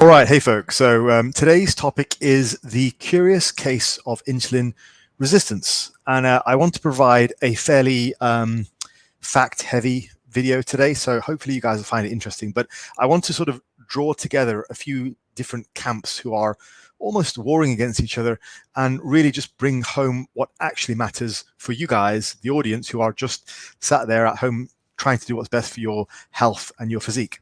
All right, hey folks. So today's topic is the curious case of insulin resistance, and I want to provide a fairly fact-heavy video today. So hopefully you guys will find it interesting. But I want to sort of draw together a few different camps who are almost warring against each other, and really just bring home what actually matters for you guys, the audience, who are just sat there at home trying to do what's best for your health and your physique.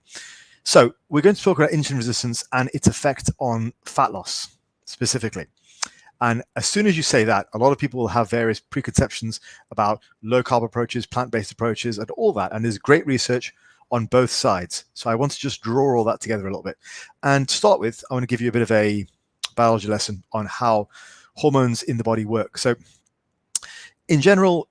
So we're going to talk about insulin resistance and its effect on fat loss specifically. And as soon as you say that, a lot of people will have various preconceptions about low carb approaches, plant-based approaches, and all that. And there's great research on both sides. So I want to just draw all that together a little bit. And to start with, I want to give you a bit of a biology lesson on how hormones in the body work. So in general,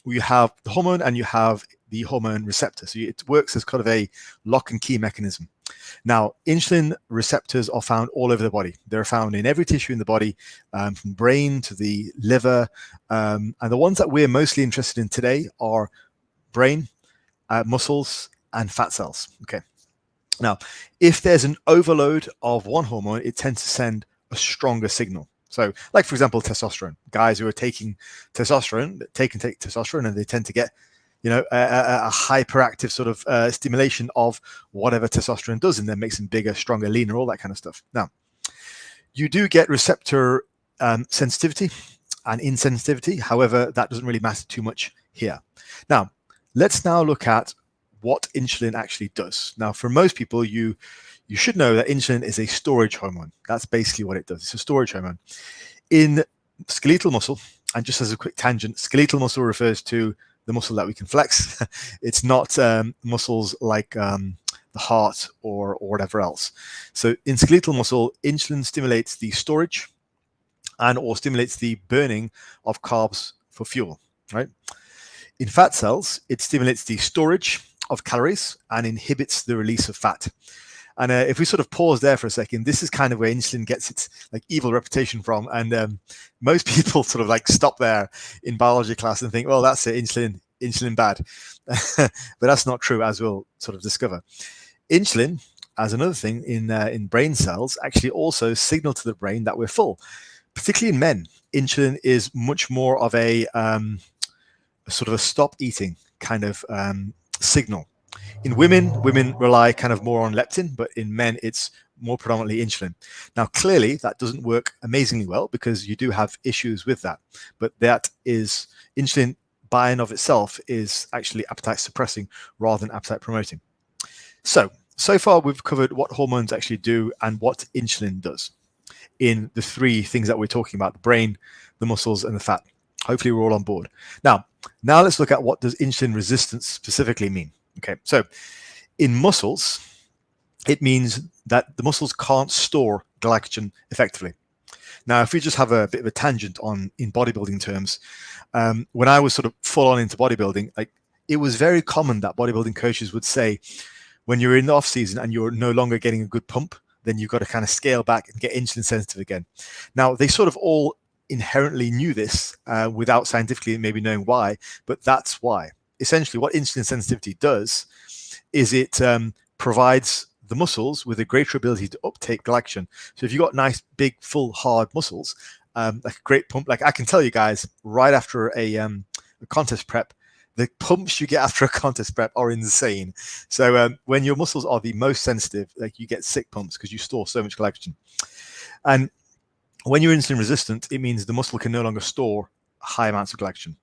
you have the hormone and you have the hormone receptor. So it works as kind of a lock and key mechanism. Now, insulin receptors are found all over the body. They're found in every tissue in the body, from brain to the liver. And the ones that we're mostly interested in today are brain, muscles, and fat cells. Okay. Now, if there's an overload of one hormone, it tends to send a stronger signal. So, like, for example, testosterone. Guys who are taking testosterone, take testosterone, and they tend to get a hyperactive sort of stimulation of whatever testosterone does in them, makes them bigger, stronger, leaner, all that kind of stuff. Now, you do get receptor sensitivity and insensitivity. However, that doesn't really matter too much here. Now, let's now look at what insulin actually does. Now, for most people, you should know that insulin is a storage hormone. That's basically what it does. It's a storage hormone. In skeletal muscle, and just as a quick tangent, skeletal muscle refers to the muscle that we can flex. It's not muscles like the heart or whatever else. So in skeletal muscle, insulin stimulates the storage and or stimulates the burning of carbs for fuel, right? In fat cells, it stimulates the storage of calories and inhibits the release of fat. And if we sort of pause there for a second, this is kind of where insulin gets its like evil reputation from. And most people sort of like stop there in biology class and think, well, that's it, insulin bad. But that's not true, as we'll sort of discover. Insulin, as another thing in brain cells, actually also signal to the brain that we're full. Particularly in men, insulin is much more of a sort of a stop eating kind of signal. In women rely kind of more on leptin, but in men, it's more predominantly insulin. Now, clearly, that doesn't work amazingly well because you do have issues with that. But that is insulin by and of itself is actually appetite suppressing rather than appetite promoting. So far, we've covered what hormones actually do and what insulin does in the three things that we're talking about: the brain, the muscles, and the fat. Hopefully, we're all on board. Now let's look at what does insulin resistance specifically mean. Okay, so in muscles, it means that the muscles can't store glycogen effectively. Now, if we just have a bit of a tangent in bodybuilding terms, when I was sort of full on into bodybuilding, like it was very common that bodybuilding coaches would say, when you're in the off season and you're no longer getting a good pump, then you've got to kind of scale back and get insulin sensitive again. Now, they sort of all inherently knew this without scientifically maybe knowing why, but that's why. Essentially, what insulin sensitivity does is it provides the muscles with a greater ability to uptake glycogen. So if you've got nice, big, full, hard muscles, like a great pump, like I can tell you guys, right after a contest prep, the pumps you get after a contest prep are insane. So when your muscles are the most sensitive, like you get sick pumps because you store so much glycogen. And when you're insulin resistant, it means the muscle can no longer store high amounts of glycogen.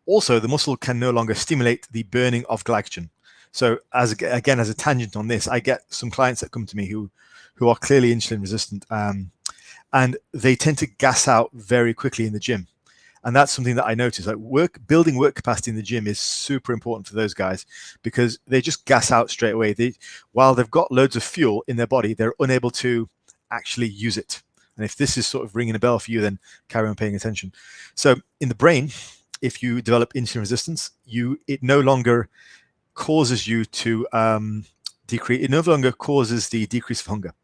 Also, the muscle can no longer stimulate the burning of glycogen. So as a tangent on this, I get some clients that come to me who are clearly insulin resistant, and they tend to gas out very quickly in the gym. And that's something that I notice. Like building work capacity in the gym is super important for those guys because they just gas out straight away. While they've got loads of fuel in their body, they're unable to actually use it. And if this is sort of ringing a bell for you, then carry on paying attention. So in the brain, if you develop insulin resistance, it no longer causes you to decrease. It no longer causes the decrease of hunger.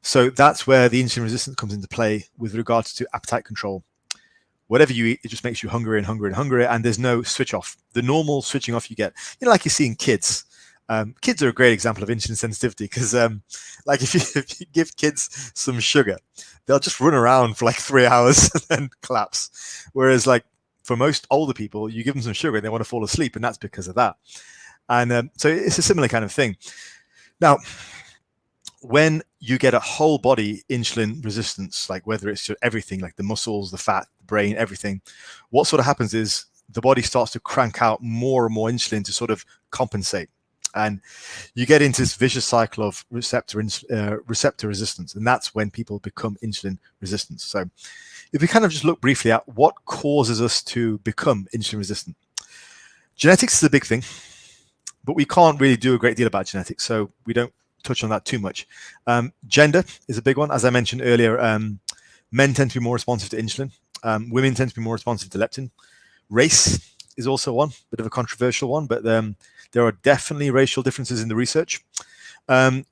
So that's where the insulin resistance comes into play with regards to appetite control. Whatever you eat, it just makes you hungrier and hungrier and hungrier, and there's no switch off. The normal switching off you get, like you see in kids, Kids are a great example of insulin sensitivity because, like, if you give kids some sugar, they'll just run around for like 3 hours and then collapse. Whereas, like, for most older people, you give them some sugar and they want to fall asleep, and that's because of that. And so it's a similar kind of thing. Now, when you get a whole body insulin resistance, like whether it's to everything, like the muscles, the fat, the brain, everything, what sort of happens is the body starts to crank out more and more insulin to sort of compensate. And you get into this vicious cycle of receptor resistance, and that's when people become insulin resistant. So if we kind of just look briefly at what causes us to become insulin resistant, genetics is a big thing, but we can't really do a great deal about genetics, so we don't touch on that too much. Gender is a big one. As I mentioned earlier, men tend to be more responsive to insulin. Women tend to be more responsive to leptin. Race is also one, bit of a controversial one, but there are definitely racial differences in the research.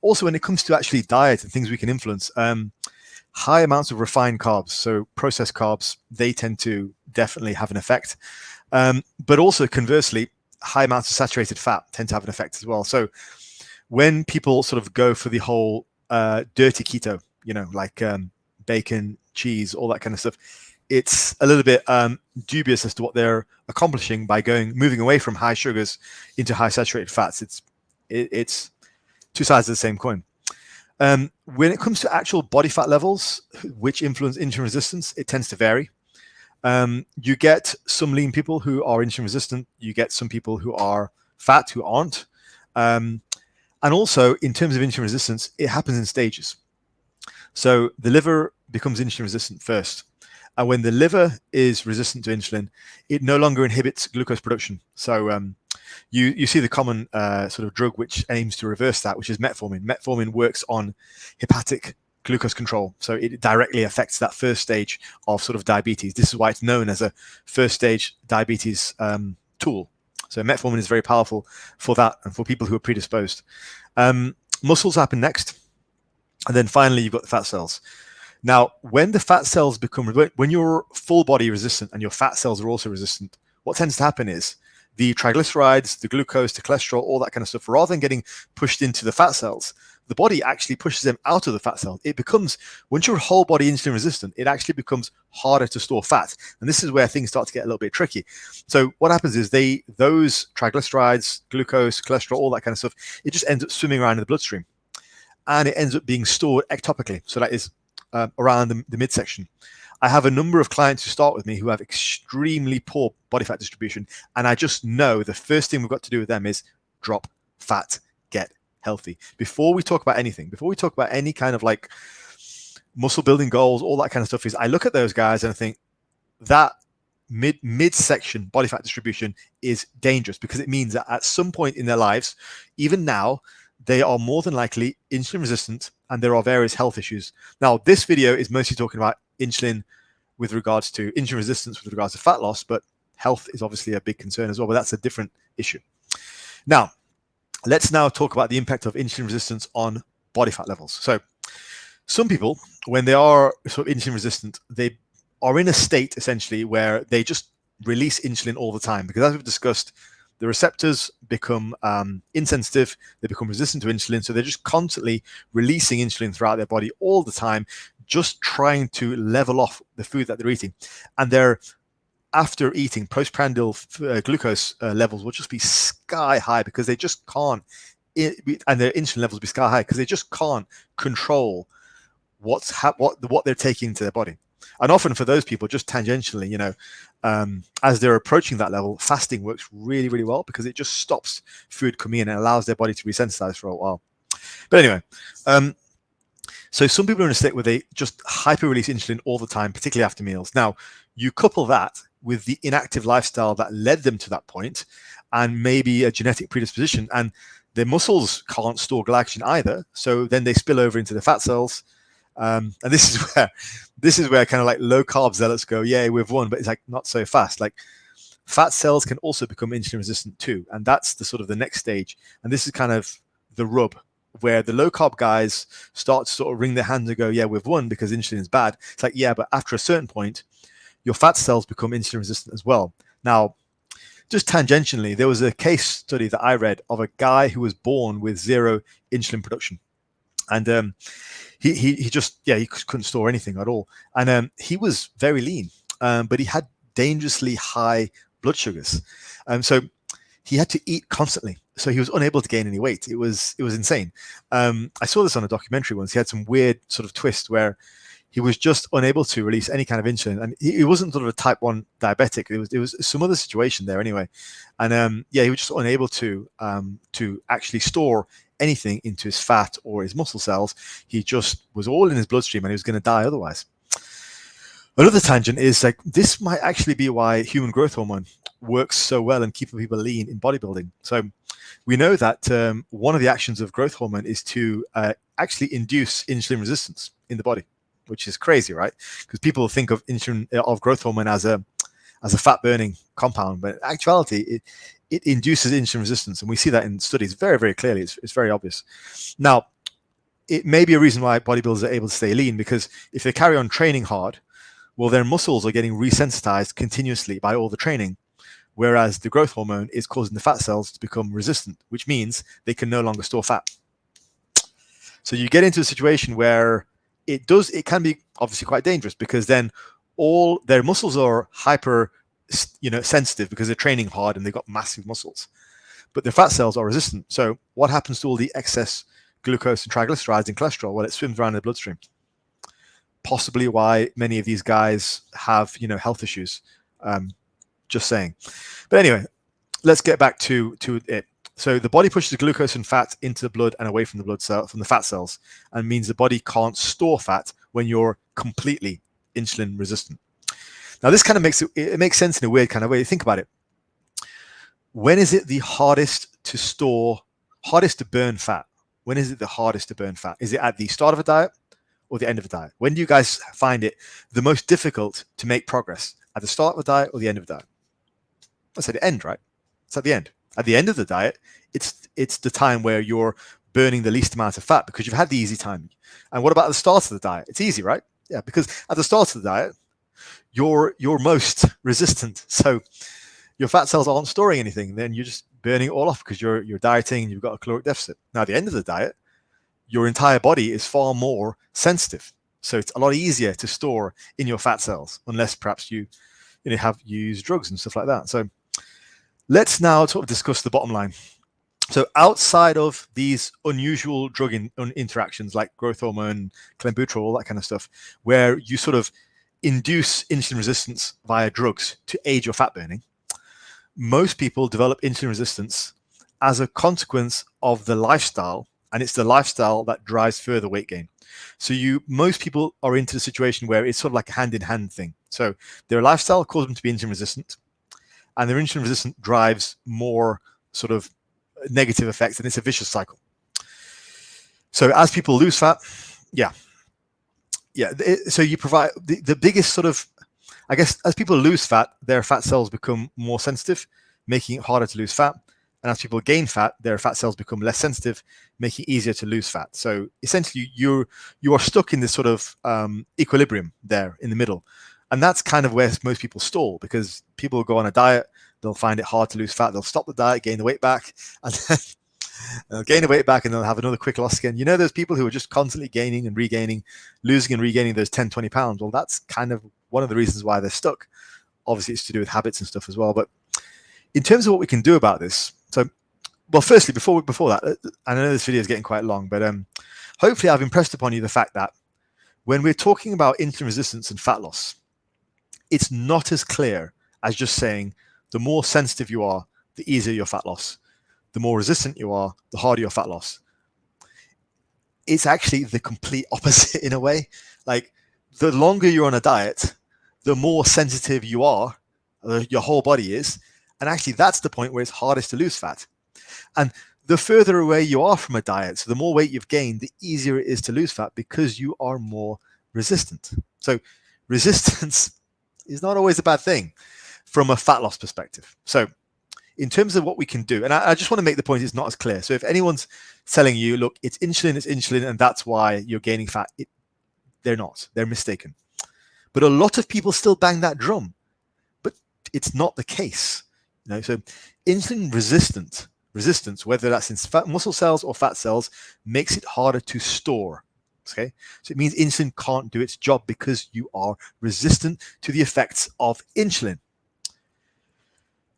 Also, when it comes to actually diet and things we can influence, high amounts of refined carbs, so processed carbs, they tend to definitely have an effect. But also, conversely, high amounts of saturated fat tend to have an effect as well. So when people sort of go for the whole dirty keto, like bacon, cheese, all that kind of stuff, it's a little bit dubious as to what they're accomplishing by moving away from high sugars into high saturated fats. It's two sides of the same coin. When it comes to actual body fat levels, which influence insulin resistance, it tends to vary. You get some lean people who are insulin resistant. You get some people who are fat who aren't. And also, in terms of insulin resistance, it happens in stages. So the liver becomes insulin resistant first. And when the liver is resistant to insulin, it no longer inhibits glucose production. So you see the common sort of drug which aims to reverse that, which is metformin. Metformin works on hepatic glucose control. So it directly affects that first stage of sort of diabetes. This is why it's known as a first stage diabetes tool. So metformin is very powerful for that and for people who are predisposed. Muscles happen next. And then finally, you've got the fat cells. Now, when the fat cells when you're full body resistant and your fat cells are also resistant, what tends to happen is the triglycerides, the glucose, the cholesterol, all that kind of stuff, rather than getting pushed into the fat cells, the body actually pushes them out of the fat cells. It becomes, once you're whole body insulin resistant, it actually becomes harder to store fat. And this is where things start to get a little bit tricky. So what happens is those triglycerides, glucose, cholesterol, all that kind of stuff, it just ends up swimming around in the bloodstream. And it ends up being stored ectopically. So that is around the midsection. I have a number of clients who start with me who have extremely poor body fat distribution. And I just know the first thing we've got to do with them is drop fat, get healthy. Before we talk about anything, before we talk about any kind of like muscle building goals, all that kind of stuff, is I look at those guys and I think that midsection body fat distribution is dangerous, because it means that at some point in their lives, even now, they are more than likely insulin resistant and there are various health issues. Now, this video is mostly talking about insulin with regards to insulin resistance with regards to fat loss, but health is obviously a big concern as well, but that's a different issue. Now, let's now talk about the impact of insulin resistance on body fat levels. So some people, when they are sort of insulin resistant, they are in a state essentially where they just release insulin all the time, because as we've discussed, the receptors become insensitive, they become resistant to insulin, so they're just constantly releasing insulin throughout their body all the time, just trying to level off the food that they're eating. And they're, after eating, postprandial glucose levels will just be sky high, because they just can't, and their insulin levels will be sky high because they just can't control what they're taking into their body. And often for those people, just tangentially, as they're approaching that level, fasting works really, really well, because it just stops food coming in and allows their body to be sensitized for a while. But anyway, so some people are in a state where they just hyper-release insulin all the time, particularly after meals. Now, you couple that with the inactive lifestyle that led them to that point, and maybe a genetic predisposition, and their muscles can't store glycogen either, so then they spill over into the fat cells. And this is where kind of like low carb zealots go, yeah, we've won, but it's like not so fast. Like fat cells can also become insulin resistant too, and that's the sort of the next stage. And this is kind of the rub, where the low carb guys start to sort of wring their hands and go, yeah, we've won because insulin is bad. It's like, yeah, but after a certain point, your fat cells become insulin resistant as well. Now, just tangentially, there was a case study that I read of a guy who was born with zero insulin production. And he just, he couldn't store anything at all. And he was very lean, but he had dangerously high blood sugars. So he had to eat constantly. So he was unable to gain any weight. It was insane. I saw this on a documentary once. He had some weird sort of twist where he was just unable to release any kind of insulin, and he wasn't sort of a type 1 diabetic. It was some other situation there anyway. And he was just unable to actually store anything into his fat or his muscle cells. He just was all in his bloodstream, and he was going to die otherwise. Another tangent is like this might actually be why human growth hormone works so well and keeping people lean in bodybuilding. So we know that one of the actions of growth hormone is to actually induce insulin resistance in the body, which is crazy, right? Because people think of growth hormone as a fat burning compound, but in actuality, it induces insulin resistance, and we see that in studies very, very clearly. It's very obvious. Now, it may be a reason why bodybuilders are able to stay lean, because if they carry on training hard, well, their muscles are getting resensitized continuously by all the training, whereas the growth hormone is causing the fat cells to become resistant, which means they can no longer store fat. So you get into a situation where it can be obviously quite dangerous, because then all their muscles are hyper sensitive because they're training hard and they've got massive muscles, but their fat cells are resistant. So what happens to all the excess glucose and triglycerides and cholesterol? Well, it swims around in the bloodstream. Possibly why many of these guys have health issues. Just saying. But anyway, let's get back to it. So the body pushes glucose and fat into the blood and away from the blood cell, from the fat cells, and means the body can't store fat when you're completely insulin resistant. Now, this kind of makes sense in a weird kind of way. Think about it. When is it the hardest to burn fat? When is it the hardest to burn fat? Is it at the start of a diet or the end of a diet? When do you guys find it the most difficult to make progress? At the start of a diet or the end of a diet? That's at the end, right? It's at the end. At the end of the diet, it's the time where you're burning the least amount of fat because you've had the easy time. And what about the start of the diet? It's easy, right? Yeah, because at the start of the diet, you're most resistant. So your fat cells aren't storing anything. Then you're just burning it all off because you're dieting and you've got a caloric deficit. Now, at the end of the diet, your entire body is far more sensitive. So it's a lot easier to store in your fat cells, unless perhaps you have used drugs and stuff like that. So let's now sort of discuss the bottom line. So outside of these unusual drug interactions like growth hormone, clenbuterol, all that kind of stuff, where you sort of induce insulin resistance via drugs to aid your fat burning, most people develop insulin resistance as a consequence of the lifestyle, and it's the lifestyle that drives further weight gain. So most people are into the situation where it's sort of like a hand-in-hand thing. So their lifestyle causes them to be insulin resistant, and their insulin resistant drives more sort of negative effects, and it's a vicious cycle. So as people lose fat, so you provide the biggest sort of, I guess, as people lose fat, their fat cells become more sensitive, making it harder to lose fat. And as people gain fat, their fat cells become less sensitive, making it easier to lose fat. So essentially, you are stuck in this sort of equilibrium there in the middle. And that's kind of where most people stall, because people go on a diet, they'll find it hard to lose fat, they'll stop the diet, gain the weight back, and then they'll gain the weight back and they'll have another quick loss again. Those people who are just constantly gaining and regaining, losing and regaining those 10, 20 pounds. Well, that's kind of one of the reasons why they're stuck. Obviously, it's to do with habits and stuff as well. But in terms of what we can do about this, firstly, before that, I know this video is getting quite long, but hopefully I've impressed upon you the fact that when we're talking about insulin resistance and fat loss, it's not as clear as just saying the more sensitive you are, the easier your fat loss. The more resistant you are, the harder your fat loss. It's actually the complete opposite in a way. Like, the longer you're on a diet, the more sensitive you are, your whole body is. And actually, that's the point where it's hardest to lose fat. And the further away you are from a diet, so the more weight you've gained, the easier it is to lose fat because you are more resistant. So resistance is not always a bad thing from a fat loss perspective. So in terms of what we can do, and I just want to make the point, it's not as clear. So if anyone's telling you, look, it's insulin, and that's why you're gaining fat, they're not. They're mistaken. But a lot of people still bang that drum. But it's not the case. So insulin resistance, whether that's in muscle cells or fat cells, makes it harder to store. Okay, so it means insulin can't do its job because you are resistant to the effects of insulin.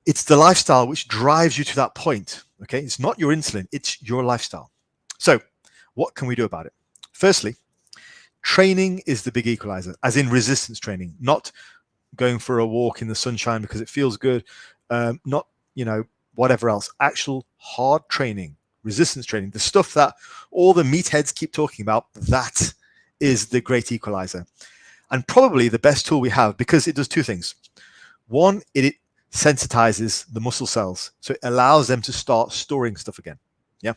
It's the lifestyle which drives you to that point. Okay, it's not your insulin, it's your lifestyle. So what can we do about it? Firstly, training is the big equalizer, as in resistance training, not going for a walk in the sunshine because it feels good, not, whatever else. Actual hard training, resistance training, the stuff that all the meatheads keep talking about, that is the great equalizer. And probably the best tool we have, because it does two things. One, it sensitizes the muscle cells, so it allows them to start storing stuff again. Yeah,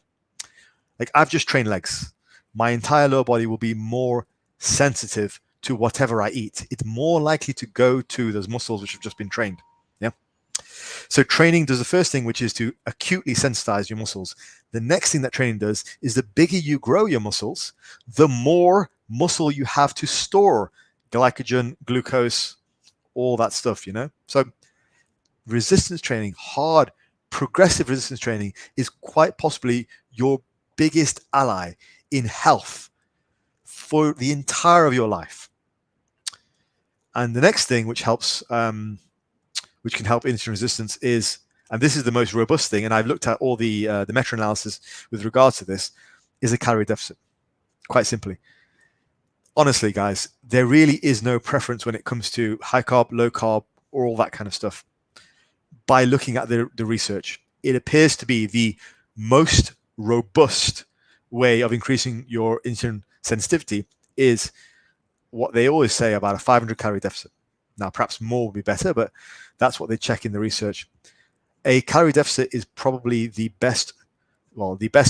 like I've just trained legs. My entire lower body will be more sensitive to whatever I eat. It's more likely to go to those muscles which have just been trained. Yeah. So training does the first thing, which is to acutely sensitize your muscles. The next thing that training does is the bigger you grow your muscles, the more muscle you have to store glycogen, glucose, all that stuff, So resistance training, hard, progressive resistance training, is quite possibly your biggest ally in health for the entire of your life. And the next thing which helps, which can help insulin resistance is, and this is the most robust thing, and I've looked at all the meta-analysis with regards to this, is a calorie deficit. Quite simply. Honestly, guys, there really is no preference when it comes to high carb, low carb, or all that kind of stuff. By looking at the research, it appears to be the most robust way of increasing your insulin sensitivity is what they always say about a 500 calorie deficit. Now, perhaps more would be better, but that's what they check in the research. A calorie deficit is probably the best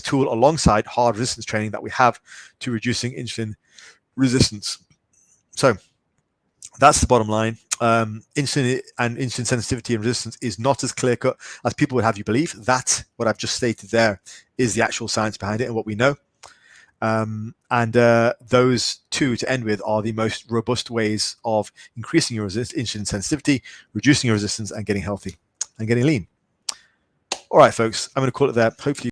tool alongside hard resistance training that we have to reducing insulin resistance. So that's the bottom line. Insulin and insulin sensitivity and resistance is not as clear cut as people would have you believe. That, what I've just stated there, is the actual science behind it and what we know. Those two, to end with, are the most robust ways of increasing your insulin sensitivity, reducing your resistance, and getting healthy and getting lean. All right, folks, I'm going to call it there. Hopefully